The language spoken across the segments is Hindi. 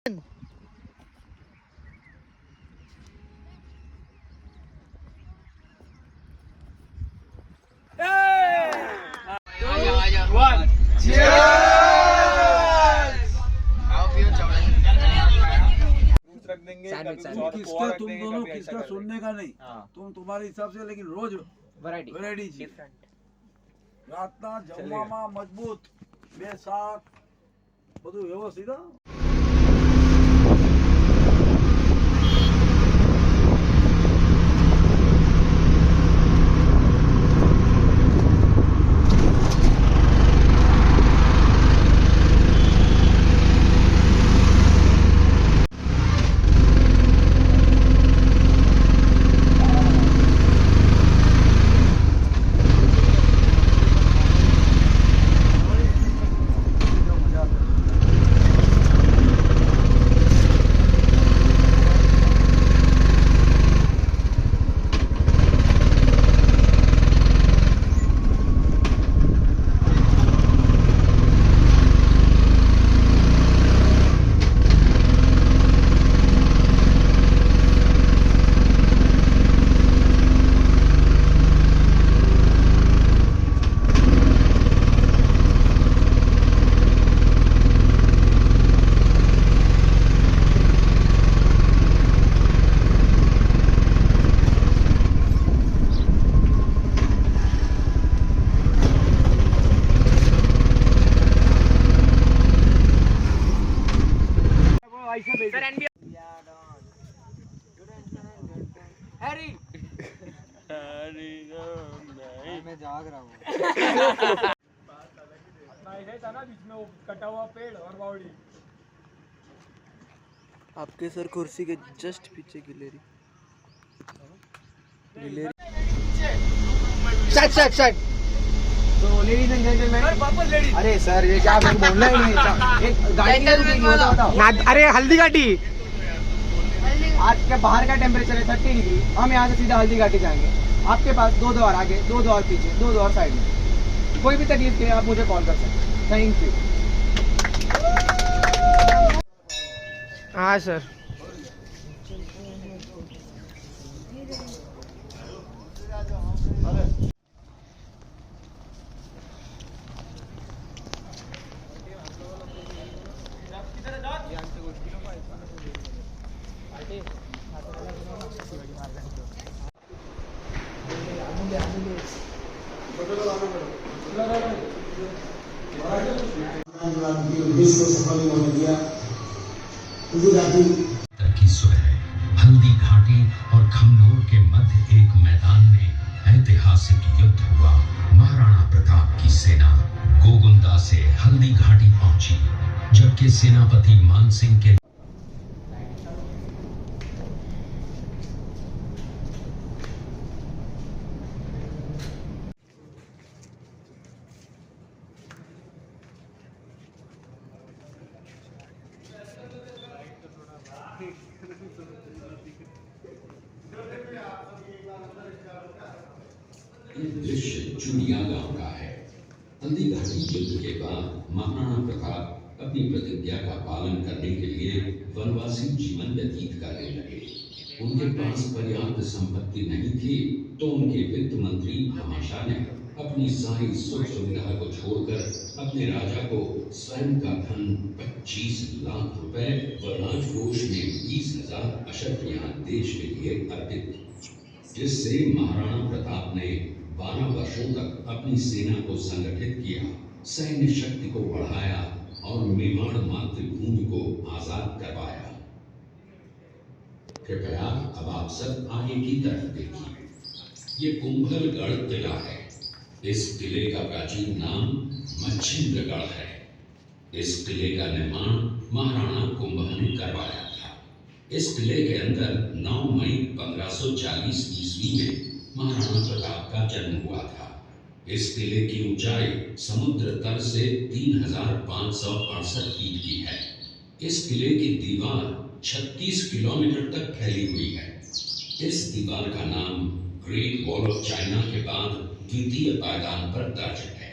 किसका तुम दोनों किसका सुनने का नहीं, तुम तुम्हारे हिसाब से, लेकिन रोज वैरायटी रातना जमवामा मजबूत બે શાક બધું વ્યવસ્થિત। मैं जाग रहा हूँ। बीच में वो कटा हुआ पेड़ और बावड़ी। आपके सर कुर्सी के जस्ट पीछे गिलेरी। शट। तो लेडीज एंड जेंटलमैन, अरे सर ये क्या बोलना ही नहीं, एक गाड़ी नहीं रुकेगी, बताओ। अरे हल्दी घाटी आज के बाहर का टेम्परेचर है 30 डिग्री, हम यहाँ से सीधा हल्दी घाटी जाएंगे। आपके पास 2 द्वार आगे, 2 द्वार पीछे, 2 द्वार साइड में, कोई भी तकलीफ के आप मुझे कॉल कर सकते हैं। Thank you. हाँ सर। विश्व सफल होने दिया हल्दी घाटी और खमनोर के मध्य एक मैदान में ऐतिहासिक युद्ध हुआ। महाराणा प्रताप की सेना गोगुंदा से हल्दी घाटी पहुंची, जबकि सेनापति मानसिंह के दृश्य चुनिया गांव का है। हल्दी घाटी युद्ध के बाद महाराणा प्रताप अपनी प्रतिज्ञा का पालन करने के लिए वनवासी जीवन व्यतीत करने लगे। उनके पास पर्याप्त संपत्ति नहीं थी, तो उनके वित्त मंत्री भामाशाह ने अपनी सारी सुख सुविधा को छोड़कर अपने राजा को स्वयं का धन 25 लाख रुपए व राजकोष में 20,000 अशर्फियां देश के लिए अर्पित की, जिससे महाराणा प्रताप ने 12 वर्षों तक अपनी सेना को संगठित किया, सैन्य शक्ति को बढ़ाया और मेवाड़ मातृभूमि को आजाद करवाया। कृपया अब आप सब आगे की तरफ देखिए। ये कुंभलगढ़ किला है। इस किले का प्राचीन नाम मच्छिंद्रगढ़ है। इस किले का निर्माण महाराणा कुंभा ने करवाया था। इस किले के अंदर 9 मई 1540 ईस्वी में महाराणा प्रताप का जन्म हुआ था। इस किले की ऊंचाई समुद्र तल से 3568 फीट की है। इस किले की दीवार 36 किलोमीटर तक फैली हुई है। इस दीवार का नाम ग्रेट वॉल ऑफ चाइना के बाद द्वितीय पायदान पर दर्ज है।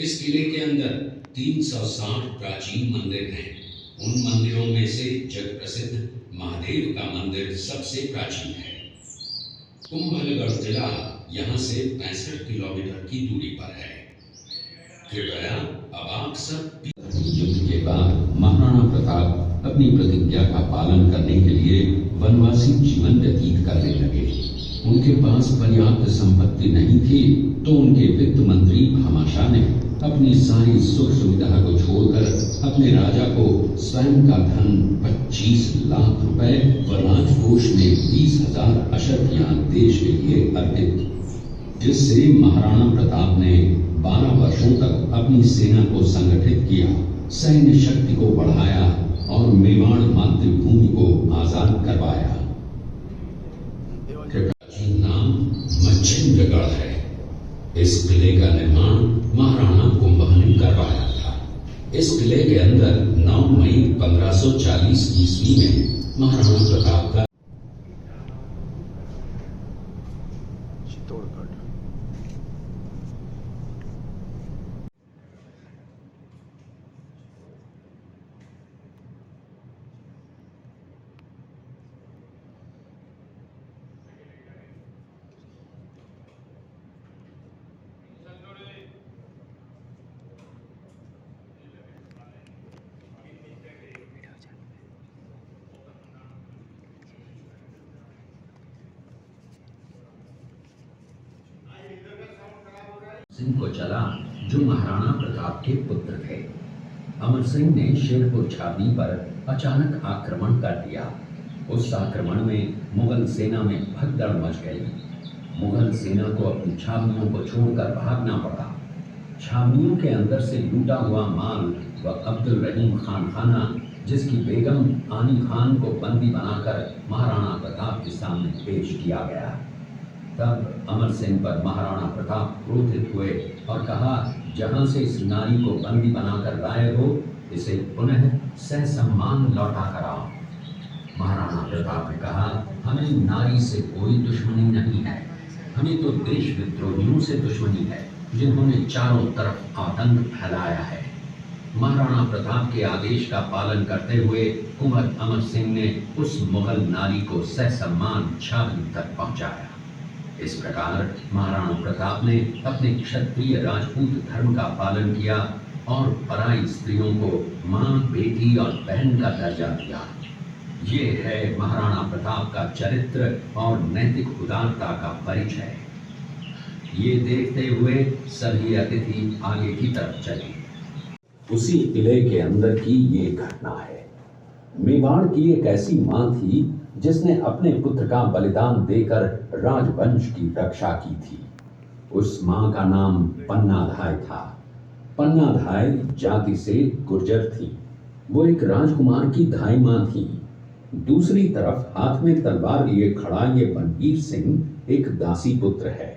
इस किले के अंदर 360 प्राचीन मंदिर हैं। उन मंदिरों में से जग प्रसिद्ध महादेव का मंदिर सबसे प्राचीन है। कुंभलगढ़ किला यहाँ से 65 किलोमीटर की दूरी पर है। कृपया अब आप सब युद्ध के बाद महाराणा प्रताप अपनी प्रतिज्ञा का पालन करने के लिए वनवासी जीवन व्यतीत करने लगे। उनके पास पर्याप्त संपत्ति नहीं थी तो उनके वित्त मंत्री भामाशाह ने अपनी सारी सुख सुविधा को छोड़कर अपने राजा को स्वयं का धन 25 लाख रुपए व राजकोष में 20,000 अशर्फियां देश के लिए अर्पित, जिससे महाराणा प्रताप ने 12 वर्षों तक अपनी सेना को संगठित किया, सैन्य शक्ति को बढ़ाया और मेवाड़ मातृभूमि को आजाद करवाया। नाम मच्छिंद्रगढ़ है। इस किले का निर्माण महाराणा कुंभा ने करवाया था। इस किले के अंदर 9 मई 1540 ईस्वी में महाराणा प्रताप का सिंह को चला जो महाराणा प्रताप के पुत्र थे। अमर सिंह ने शेरपुर छावनी पर अचानक आक्रमण कर दिया। उस आक्रमण में मुगल सेना में भगदड़ मच गई। मुगल सेना को अपनी छावनियों को छोड़कर भागना पड़ा। छावनियों के अंदर से लूटा हुआ माल व अब्दुल रहीम खान खाना, जिसकी बेगम आनी खान को बंदी बनाकर महाराणा प्रताप के सामने पेश किया गया। तब अमर सिंह पर महाराणा प्रताप क्रोधित हुए और कहा, जहां से इस नारी को बंदी बनाकर लाए हो, इसे पुनः ससम्मान लौटा कर आओ। महाराणा प्रताप ने कहा, हमें नारी से कोई दुश्मनी नहीं है, हमें तो देश विद्रोहियों से दुश्मनी है जिन्होंने चारों तरफ आतंक फैलाया है। महाराणा प्रताप के आदेश का पालन करते हुए कुंवर अमर सिंह ने उस मुगल नारी को ससम्मान छावनी तक पहुंचाया। इस प्रकार महाराणा प्रताप ने अपने क्षत्रिय राजपूत धर्म का पालन किया और पराई स्त्रियों को मां, बेटी और बहन का दर्जा दिया। ये है महाराणा प्रताप का चरित्र और नैतिक उदारता का परिचय। ये देखते हुए सभी अतिथि आगे की तरफ चले। उसी किले के अंदर की ये घटना है। मेवाड़ की एक ऐसी मां थी जिसने अपने पुत्र का बलिदान देकर राजवंश की रक्षा की थी। उस मां का नाम पन्नाधाय था। पन्नाधाय जाति से गुर्जर थी। वो एक राजकुमार की धाई मां थी। दूसरी तरफ हाथ में तलवार लिए खड़ा ये बनवीर सिंह एक दासी पुत्र है।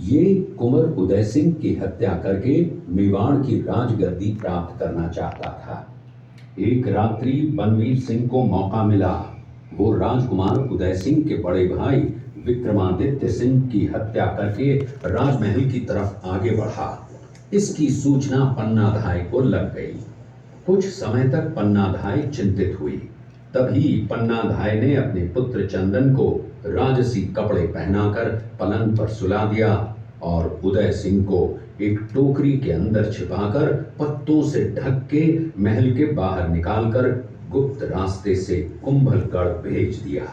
ये कुंवर उदय सिंह की हत्या करके मेवाड़ की राजगद्दी प्राप्त करना चाहता था। एक रात्रि बनवीर सिंह को मौका मिला। वो राजकुमार उदय सिंह के बड़े भाई विक्रमादित्य सिंह की हत्या करके राजमहल की तरफ आगे बढ़ा। इसकी सूचना पन्नाधाय को लग गई। कुछ समय तक पन्नाधाय चिंतित हुई। तभी पन्नाधाय ने अपने पुत्र चंदन को राजसी कपड़े पहनाकर पलंग पर सुला दिया और उदय सिंह को एक टोकरी के अंदर छिपाकर पत्तों से ढक के महल के बाहर निकालकर गुप्त रास्ते से कुंभलगढ़ भेज दिया।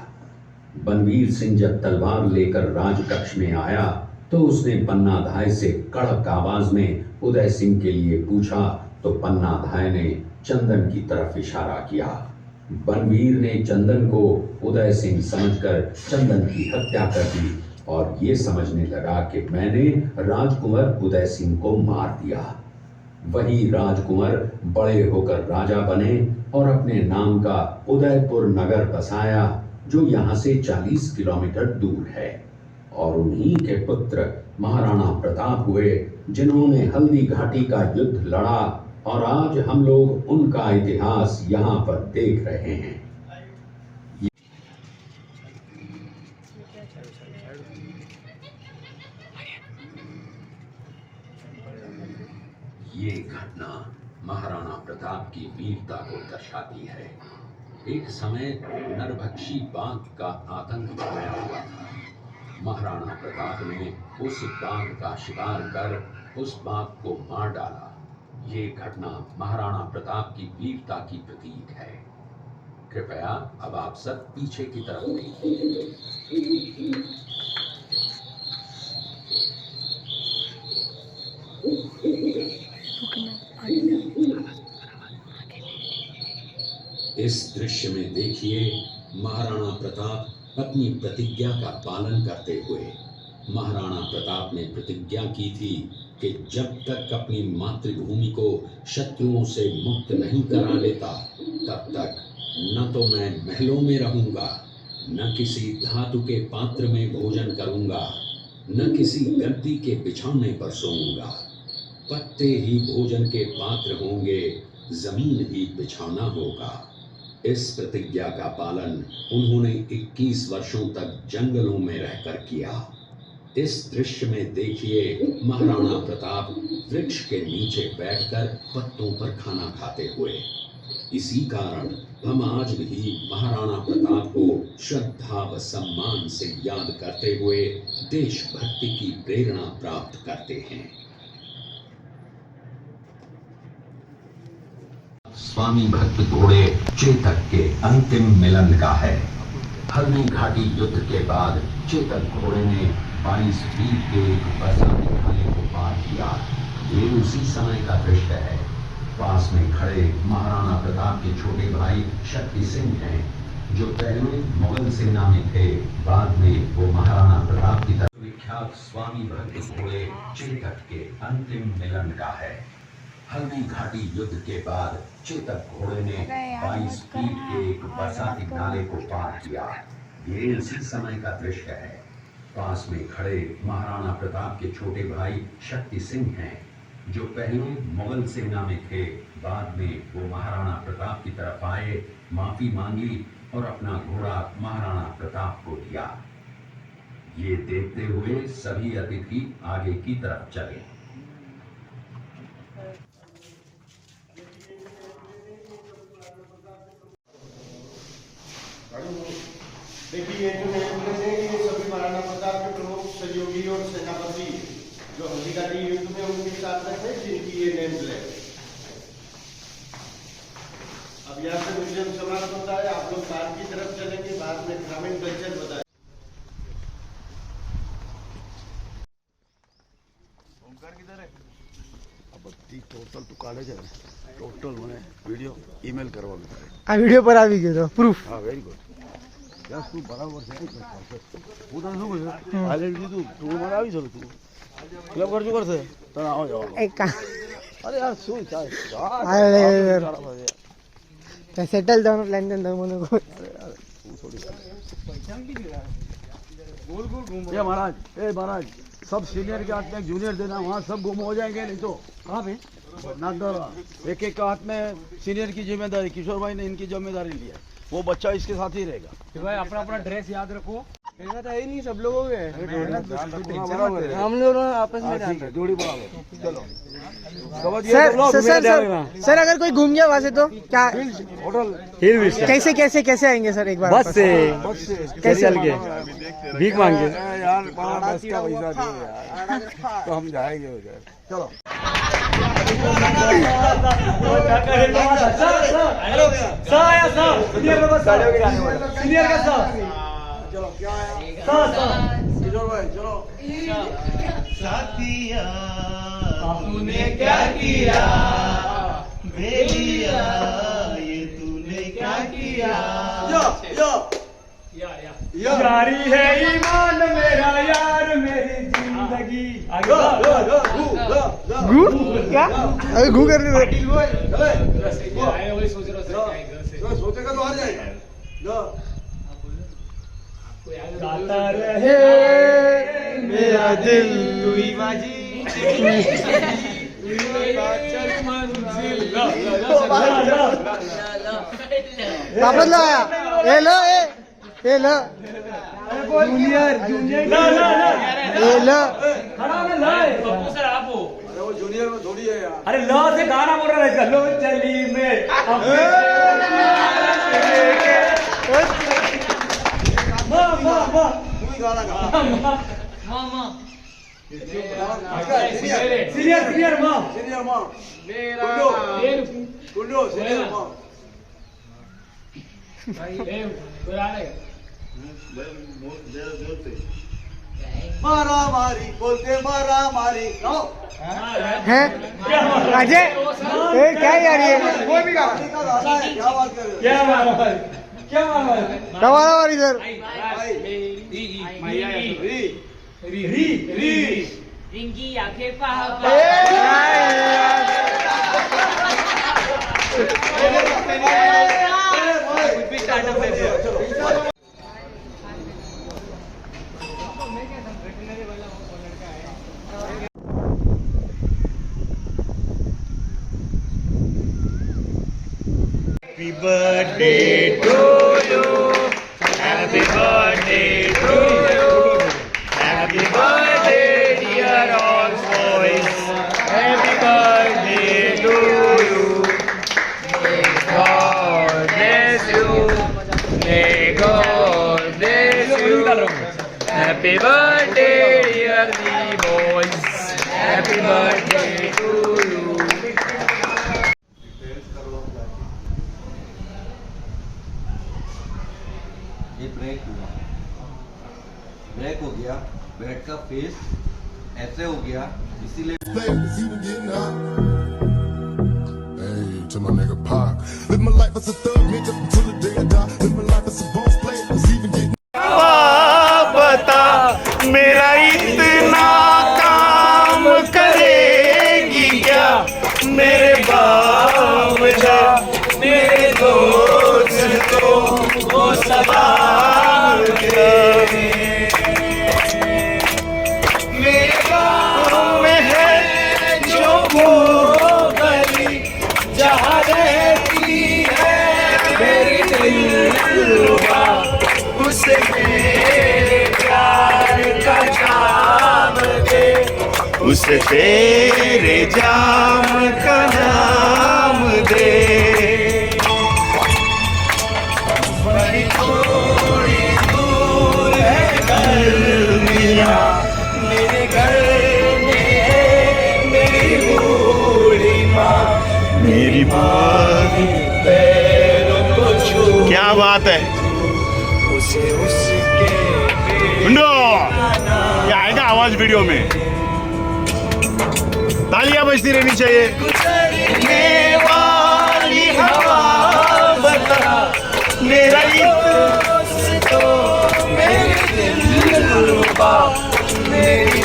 बनवीर सिंह जब तलवार लेकर राजकक्ष में आया तो उसने पन्नाधाय से कड़क आवाज में उदय सिंह के लिए पूछा तो पन्नाधाय ने चंदन की तरफ इशारा किया। बनवीर ने चंदन को उदय सिंह समझकर चंदन की हत्या कर दी और ये समझने लगा कि मैंने राजकुंवर उदय सिंह को मार दिया। वही राजकुंवर बड़े होकर राजा बने और अपने नाम का उदयपुर नगर बसाया, जो यहाँ से 40 किलोमीटर दूर है। और उन्हीं के पुत्र महाराणा प्रताप हुए जिन्होंने हल्दी घाटी का युद्ध लड़ा और आज हम लोग उनका इतिहास यहाँ पर देख रहे हैं। ये घटना महाराणा प्रताप की वीरता को दर्शाती है। एक समय नरभक्षी बाघ का आतंक छाया हुआ था। महाराणा प्रताप ने उस बाघ का शिकार कर उस बाघ को मार डाला। ये घटना महाराणा प्रताप की वीरता की प्रतीक है। कृपया अब आप सब पीछे की तरफ देखिए। इस दृश्य में देखिए महाराणा प्रताप अपनी प्रतिज्ञा का पालन करते हुए। महाराणा प्रताप ने प्रतिज्ञा की थी कि जब तक अपनी मातृभूमि को शत्रुओं से मुक्त नहीं करा लेता तब तक न तो मैं महलों में रहूंगा, न किसी धातु के पात्र में भोजन करूंगा, न किसी गद्दी के बिछौने पर सोऊंगा। पत्ते ही भोजन के पात्र होंगे, जमीन ही बिछौना होगा। इस प्रतिज्ञा का पालन उन्होंने 21 वर्षों तक जंगलों में रहकर किया। इस दृश्य में देखिए महाराणा प्रताप वृक्ष के नीचे बैठकर पत्तों पर खाना खाते हुए। इसी कारण हम आज भी महाराणा प्रताप को श्रद्धा व सम्मान से याद करते हुए देशभक्ति की प्रेरणा प्राप्त करते हैं। स्वामी भक्त घोड़े चेतक के अंतिम मिलन का है। हल्दी घाटी युद्ध के बाद चेतक घोड़े ने 22 फीट के एक बरसाती खाने को पार किया। ये उसी समय का दृश्य है। पास में खड़े महाराणा प्रताप के छोटे भाई शक्ति सिंह हैं, जो पहले मुगल सेना में थे। बाद में वो महाराणा प्रताप की तरफ विख्यात स्वामी भक्त घोड़े चेतक के अंतिम मिलन का है। हल्दी घाटी युद्ध के बाद चेतक घोड़े ने 22 फीट के एक बरसाती नाले को पार किया। ये उसी समय का दृश्य है। पास में खड़े महाराणा प्रताप के छोटे भाई शक्ति सिंह हैं, जो पहले मुगल सेना में थे। बाद में वो महाराणा प्रताप की तरफ आए, माफी मांगी और अपना घोड़ा महाराणा प्रताप को दिया। ये देखते हुए सभी अतिथि आगे की तरफ चले। देखिए, ये जो नेमप्लेट है ये सभी महाराणा प्रताप के प्रमुख सहयोगी और सेनापति जो हल्दी घाटी युद्ध में उनके साथ में थे, जिनकी ये नेमप्लेट। अब यहाँ से म्यूजियम समाप्त होता है। आप लोग बाद की तरफ चलेंगे, बाद में ग्रामीण कल्चर बताए। टोटल तू काढे છે ટોટલ મને વિડિયો ઈમેલ કરવા મિત્રો આ વિડિયો પર આવી ગયો તો પ્રૂફ હા વેરી ગુડ યસ તું બરાબર છે હું તને શું કહું હાલેડ દીધું તું મને આવી શકો તું ક્લબ કરજો કરશે તને આવો જવાનું એક કામ અરે યાર શું ચાલ સેટલ થવાનો પ્લાન છે તમને गोल गोल घूम। ये महाराज सब सीनियर के हाथ में जूनियर देना, वहाँ सब गुम हो जाएंगे। नहीं तो कहाँ पे नागदौरा एक एक का हाथ में सीनियर की जिम्मेदारी। किशोर भाई ने इनकी जिम्मेदारी ली है, वो बच्चा इसके साथ ही रहेगा। भाई अपना अपना ड्रेस याद रखो। ऐसा तो है नहीं, सब लोगों के हम लोग आपस में ठीक है, जोड़ी बराबर। चलो सर अगर कोई घूम गया वहाँ से तो क्या होटल कैसे कैसे कैसे आएंगे सर? एक बार बस से कैसे चल के भीख मांगे यार, बस का पैसा दो यार तो हम जाएंगे उधर। चलो सीनियर का साथ। चलो क्या है किशोर भाई, चलो साथिया तूने क्या किया, बेलिया ये तूने क्या किया। यारी है ईमान मेरा यार, मेरी जिंदगी। घू क्या अरे घू कर रहे सोचेगा तो आ जाएगा। गाता रहे मेरा दिल, तू ही बाजी वापस लो आया ये लो ये लो जूनियर ये लो खड़ा ना लाए। अरे वो जूनियर सीरियल में थोड़ी है यार। अरे लो से गाना बोल रहा है इसका, लो चली में तू ही गाना गा। सीनियर माँ सीनियर माँ कुंडो सीनियर माँ मारा मारी बोलते मारा मारी गाओ। हैं अजय ए क्या यार ये कोई भी गाना का गाना है, क्या बात कर रहे हो? क्या मारा दबारा वाली सर री रिंकी आंखें पहा Happy birthday to you. Happy birthday to you. Happy birthday, dear all boys. Happy birthday to you. May God bless you. May God bless you. Happy birthday, dear the boys. Happy birthday to you. ये ब्रेक हुआ, ब्रेक हो गया, बेड का फेस ऐसे हो गया, इसीलिए Hey, to my nigga Pac. Live my life as a thug, nigga, until the day I die. Live my life as a boss player, was even getting. बता मेरा इतना काम करेगी क्या मेरे बावजा मेरे दोस्त तो वो सवाल दे मेरे गाँव में है जो वो गली जहाँ रहती है मेरी दिलरुबा उसे मेरे प्यार का जाम दे उसे तेरे जाम का नाम दे बड़ी थोड़ी दूर है घर मेरा मेरे घर में है मेरी बूढ़ी माँ मेरी माँ के पैरों को छू क्या बात है नो ये आएगा आवाज वीडियो में तालियां बजती रहनी चाहिए गुजरने वाली हवा बता मेरा दोस्त तो मेरी दिलरुबा मेरी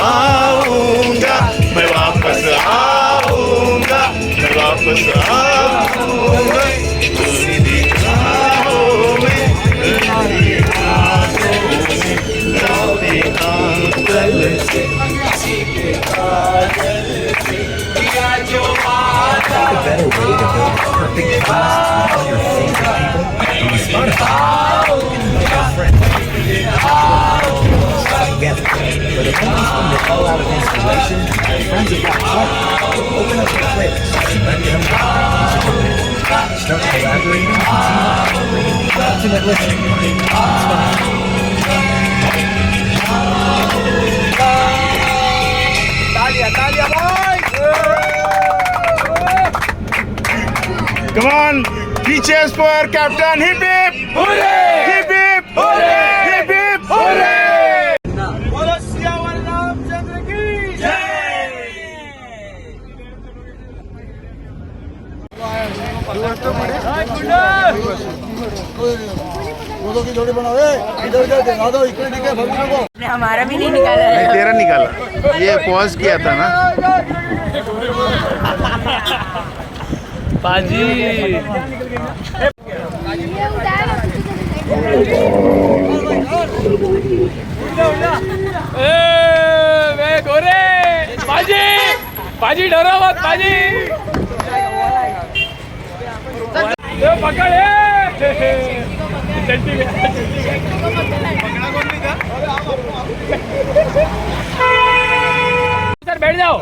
आऊंगा मैं वापस आऊंगा मैं वापस आऊंगा तेरी निगाहों में तेरी आंखों में तेरे आंचल से किसी के काजल से किया जो वादा together. But if one of them fall out of inspiration, friends have got trouble. Open up your fridge. Let them start collaborating, intimate listening. It's fun. Talia, boy! Come on, three cheers for Captain. Hip hip! Hooray! Hip hip! Hooray! Hip hip! Hooray! की जोड़ी बनाओ इधर इधर दिखा दो इकडे ठीक है भगवान को हमारा भी नहीं निकाला है। नहीं तेरा निकाला ये पॉज किया था ना पाजी गोरे पाजी पाजी डरो मत पाजी ये पकड़ चट्टी सर बैठ जाओ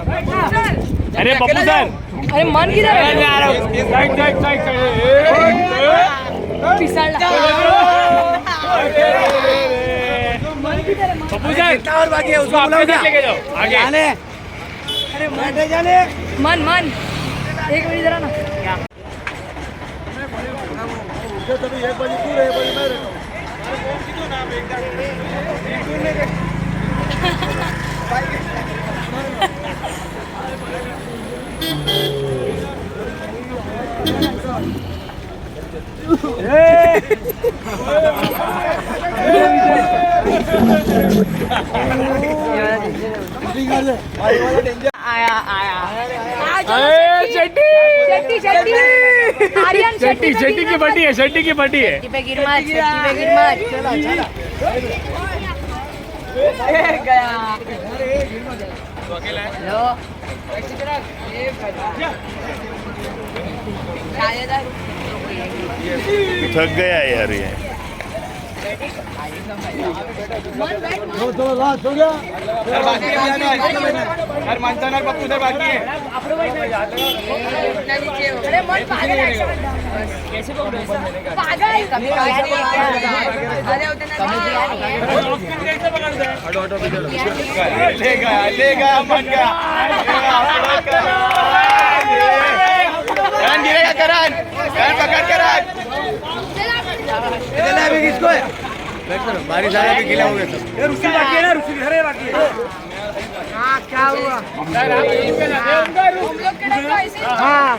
अरे पप्पू सर अरे मन किधर है side side side Pappu sir कितना और बाकी है उसको आपके बुलाओ साथ लेके जाओ आगे जाने अरे बैठे जाने मन मन एक मिनट जरा ना तभी एक बजे तू एक बजे मैं रहता आया आया चट्टी चट्टी चट्टी आर्यन चट्टी चट्टी की पट्टी है चट्टी की पट्टी है पे गिर मत पे गिर मत गया लो थक गया यार ये चलो लास्ट हो गया सर मानता ना पप्पू सर बाकी है अरे मन पागल है कैसे पागल कभी अरे उतना लेगा मन गया करण गिरेगा करण पकड़ करण इधर अभी किसको है बारिश आ रही गीला हो गया सब ये रुसी बाकी है ना रुसी घरे बाकी है हाँ क्या हुआ हम लोग के लिए तो ऐसे हाँ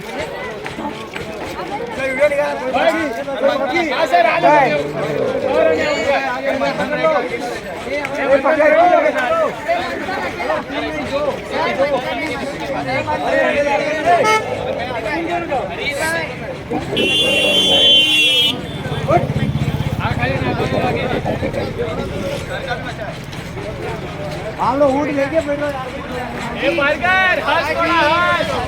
हम लोग ऊँट लेके बैठो मारकर हाथ छोड़ा हाथ